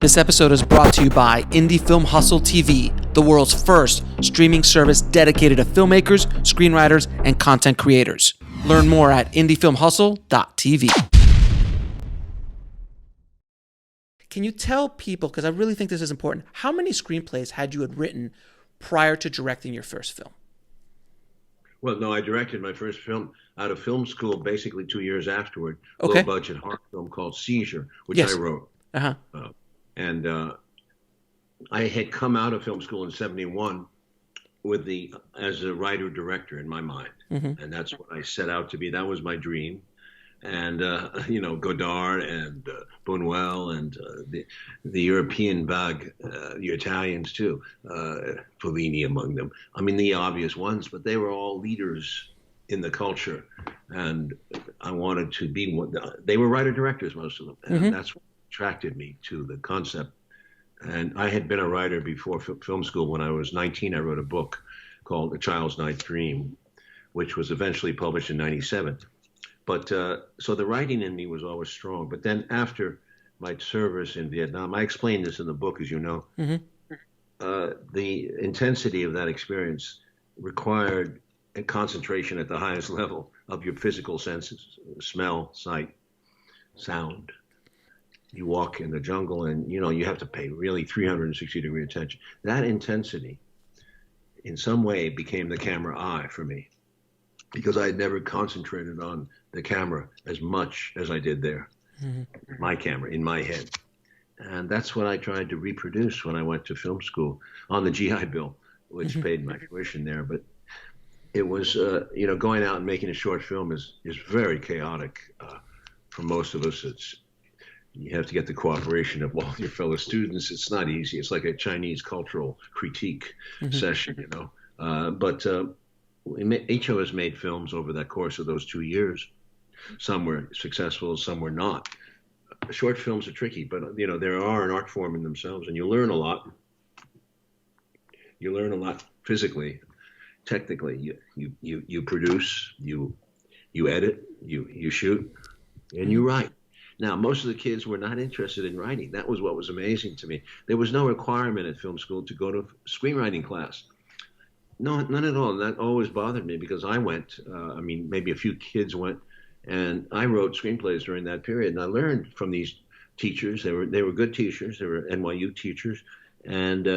This episode is brought to you by Indie Film Hustle TV, the world's first streaming service dedicated to filmmakers, screenwriters, and content creators. Learn more at indiefilmhustle.tv. Can you tell people, because I really think this is important, how many screenplays had you written prior to directing your first film? Well, no, I directed my first film out of film school basically 2 years afterward. Okay. Low-budget horror film called Seizure, which Yes. I wrote. Uh-huh. And I had come out of film school in '71 as a writer-director in my mind. Mm-hmm. And that's what I set out to be. That was my dream. And, Godard and Buñuel and the European vague, the Italians too, Fellini among them. I mean, the obvious ones, but they were all leaders in the culture. And I wanted to be one. They were writer-directors, most of them. And Mm-hmm. that's what attracted me to the concept. And I had been a writer before film school. When I was 19, I wrote a book called A Child's Night Dream, which was eventually published in '97. But so the writing in me was always strong. But then after my service in Vietnam, I explained this in the book, as you know, the intensity of that experience required a concentration at the highest level of your physical senses, smell, sight, sound. You walk in the jungle and, you have to pay really 360-degree attention. That intensity in some way became the camera eye for me, because I had never concentrated on the camera as much as I did there. Mm-hmm. My camera, in my head. And that's what I tried to reproduce when I went to film school on the GI Bill, which Mm-hmm. paid my tuition there. But it was, going out and making a short film is very chaotic. For most of us, you have to get the cooperation of all your fellow students. It's not easy. It's like a Chinese cultural critique session, But each of us made films over that course of those 2 years. Some were successful, some were not. Short films are tricky, but they are an art form in themselves, and you learn a lot. You learn a lot physically, technically. You produce, you edit, you shoot, and you write. Now, most of the kids were not interested in writing. That was what was amazing to me. There was no requirement at film school to go to screenwriting class. No, none at all. That always bothered me, because I went, maybe a few kids went, and I wrote screenplays during that period. And I learned from these teachers. They were good teachers. They were NYU teachers. And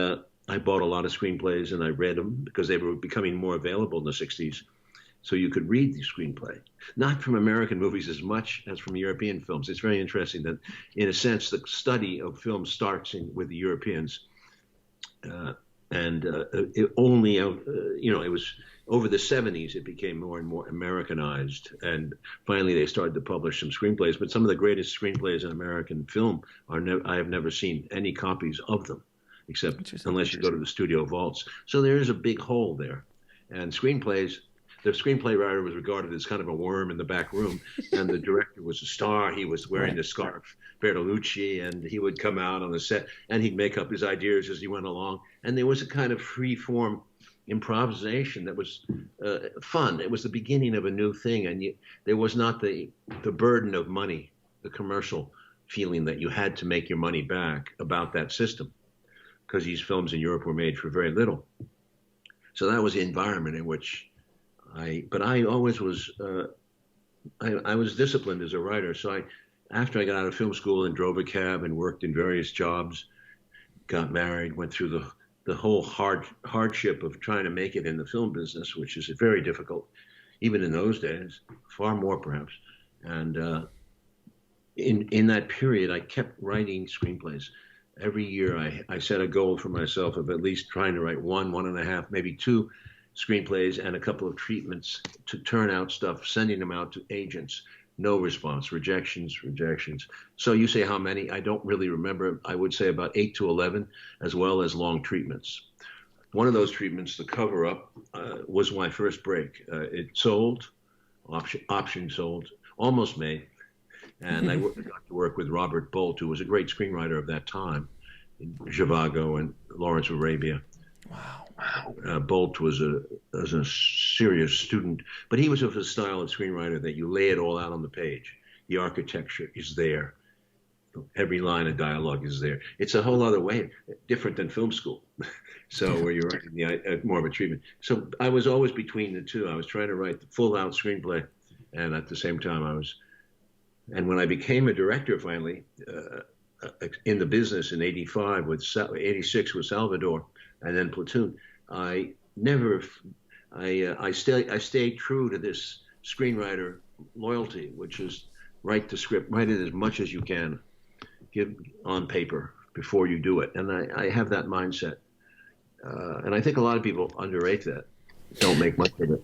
I bought a lot of screenplays and I read them, because they were becoming more available in the 60s. So you could read the screenplay, not from American movies as much as from European films. It's very interesting that, in a sense, the study of film starts with the Europeans. It was over the 70s, it became more and more Americanized. And finally, they started to publish some screenplays. But some of the greatest screenplays in American film I have never seen any copies of them, except unless you go to the studio vaults. So there is a big hole there. And screenplays, the screenplay writer was regarded as kind of a worm in the back room, and the director was a star. He was wearing the scarf, Bertolucci, and he would come out on the set, and he'd make up his ideas as he went along. And there was a kind of free-form improvisation that was fun. It was the beginning of a new thing, and there was not the burden of money, the commercial feeling that you had to make your money back about that system, because these films in Europe were made for very little. So that was the environment in which but I always was, I was disciplined as a writer. So after I got out of film school and drove a cab and worked in various jobs, got married, went through the whole hardship of trying to make it in the film business, which is very difficult, even in those days, far more perhaps. And in that period, I kept writing screenplays. Every year I set a goal for myself of at least trying to write one and a half, maybe two screenplays and a couple of treatments to turn out stuff, sending them out to agents. No response, rejections. So you say how many? I don't really remember. I would say about 8 to 11, as well as long treatments. One of those treatments, the cover-up, was my first break. It sold, option sold, almost made. And I got to work with Robert Bolt, who was a great screenwriter of that time, in Zhivago and Lawrence of Arabia. Wow. Bolt was a serious student, but he was of a style of screenwriter that you lay it all out on the page. The architecture is there. every line of dialogue is there. It's a whole other way, different than film school. So where you're writing more of a treatment. So I was always between the two. I was trying to write the full out screenplay, and at the same time and when I became a director finally, in the business in 85 with 86 with Salvador, and then Platoon, I stayed true to this screenwriter loyalty, which is write the script, write it as much as you can, give on paper before you do it. And I have that mindset. And I think a lot of people underrate that, don't make much of it.